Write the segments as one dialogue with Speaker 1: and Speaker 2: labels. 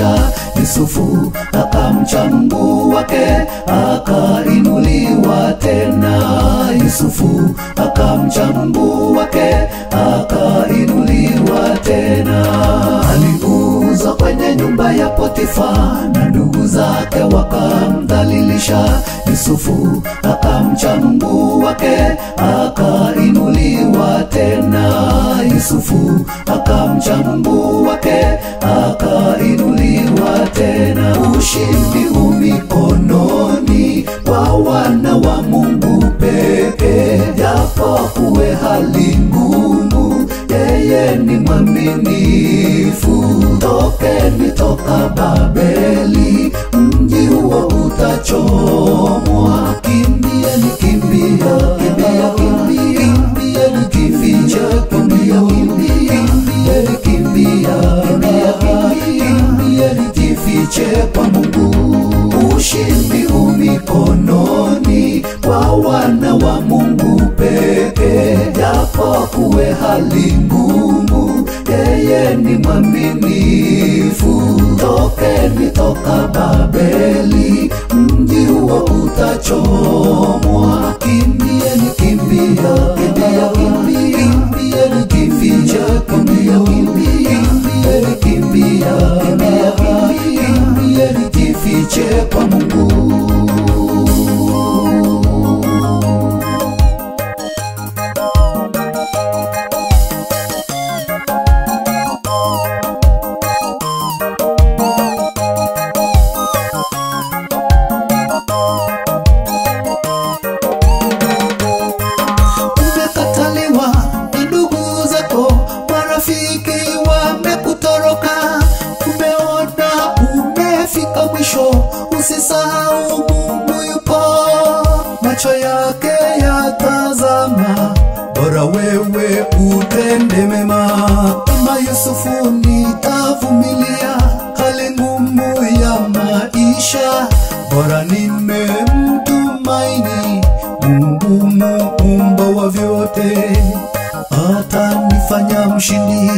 Speaker 1: akamdhalilisha Yusufu, akamcha Mungu wake, akainuliwa tena. Yusufu akamcha Mungu wake, akainuliwa tena. Aliuzwa kwenye nyumba ya Potifa, na ndugu zake wakamdhalilisha Yusufu, akamcha Mungu wake, akainuliwa tena. Yusufu akamcha Mungu wake, akainuliwa tena. Ushindi umikononi wa wana wa Mungu pekee, japo kuwe hali ngumu, yeye ni mwaminifu. Tokeni toka Babeli, mji huo utachomwa. Kimbieni, kimbia, kimbia, kimbia, kimbieni, kifiche, kimbia, kimbia, kimbieni, kimbia, kimbia, kimbieni, kifiche kwa Mungu. Ushindi umikononi wa wana wa Mungu pekee, japo kuwe hali ngumu, yeye ni mwaminifu. Tokeni toka Babeli, mji huo utachomwa. Kimbieni, kimbia, kimbia, kimbia, kimbieni, kifiche, kimbia, kimbia, kimbieni, kimbia, kimbia, kimbieni, kifiche kwa Mungu. Usisahau Mungu yupo, macho yake yatazama, bora wewe utende mema. Kama Yusufu nitavumilia hali ngumu ya maisha, bora nimemtumaini Mungu muumba wa vyote. Atanifanya mshindi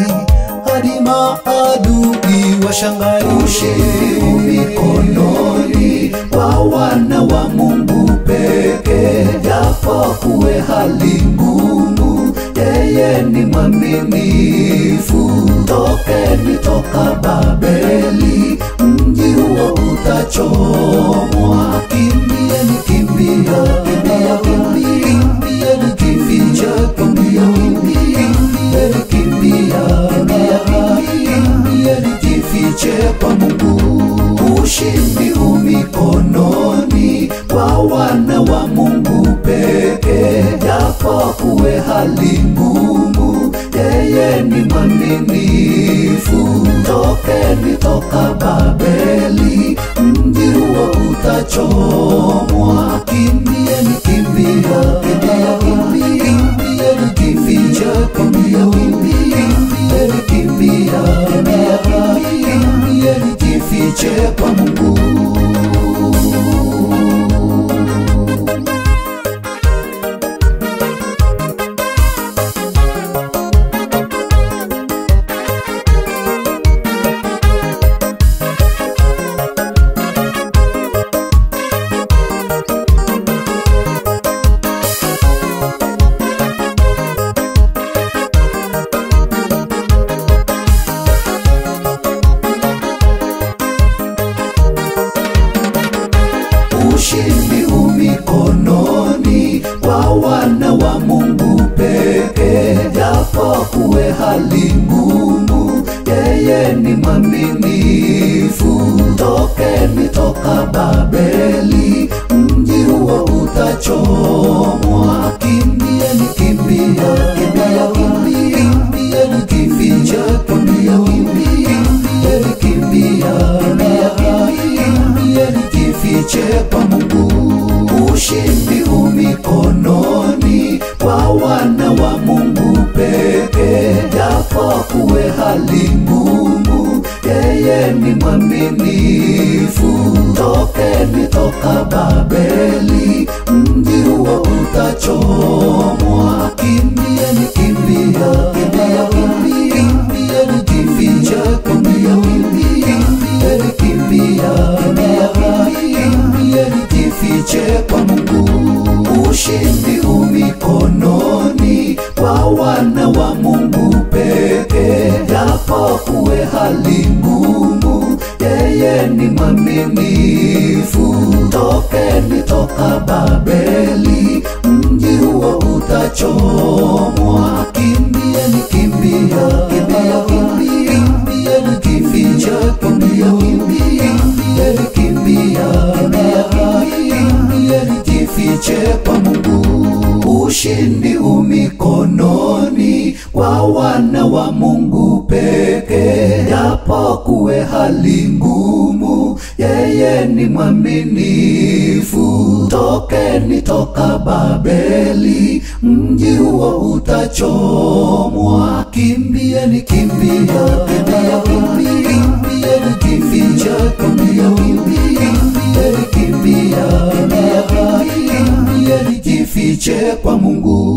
Speaker 1: hadi maadui washangae. Ushindi umikononi wa wana wa Mungu pekee, japo kuwe hali ngumu, yeye ni mwaminifu. Tokeni toka Babeli, mji huo utachomwa. Kimbieni, kimbia, kimbia, kimbia, kimbieni, kifiche, kimbia, kimbia, kimbieni, kimbia, kimbia, kimbieni, kifiche kwa Mungu. Ushindi umikononi wa wana wa Mungu pekee, japo kuwe hali ngumu, yeye ni mwaminifu. Tokeni toka Babeli, mji huo utachomwa. Kimbieni, kimbia, kimbia, kimbia, kimbieni, kifiche, kimbia, kimbia, kimbieni, kimbia, kimbia, kimbieni, kifiche kwa Mungu. Ushindi umikononi wa wana wa Mungu pekee, japo kuwe hali ngumu, yeye ni mwaminifu. Tokeni toka Babeli, mji huo utachomwa. Kimbieni, kimbia, kimbia, kimbia, kimbieni, kifiche, kimbia, kimbia, kimbieni, kimbia, kimbia, kimbieni, kifiche kwa Mungu. Ushindi umikononi wa wana wa Mungu pekee, japo kuwe hali ngumu, yeye ni mwaminifu. Tokeni toka Babeli, mji huo utachomwa. Kimbieni, kimbia, kimbia, kimbia, kimbieni, kifiche, kimbia, kimbia, kimbieni, jifiche kwa Mungu. Ushindi umikononi kwa wana wa Mungu pekee. Japo kuwe hali ngumu, yeye ni mwaminifu. Tokeni toka Babeli, mji huo utachomwa. Kimbieni, kimbia, kimbia, kimbia, kimbieni, kimbia, kimbia, kimbieni, kimbia, kimbia, kimbieni, jifiche kwa Mungu. Ushindi umikononi kwa wana wa Mungu pekee. Japo kuwe hali ngumu, yeye ni mwaminifu. Tokeni toka Babeli, mji huo utachomwa. Kimbieni, kimbia, kimbia, kimbia, kimbieni, kimbia, kimbia, kimbieni, kimbia, kimbia, kimbieni, jifiche kwa Mungu.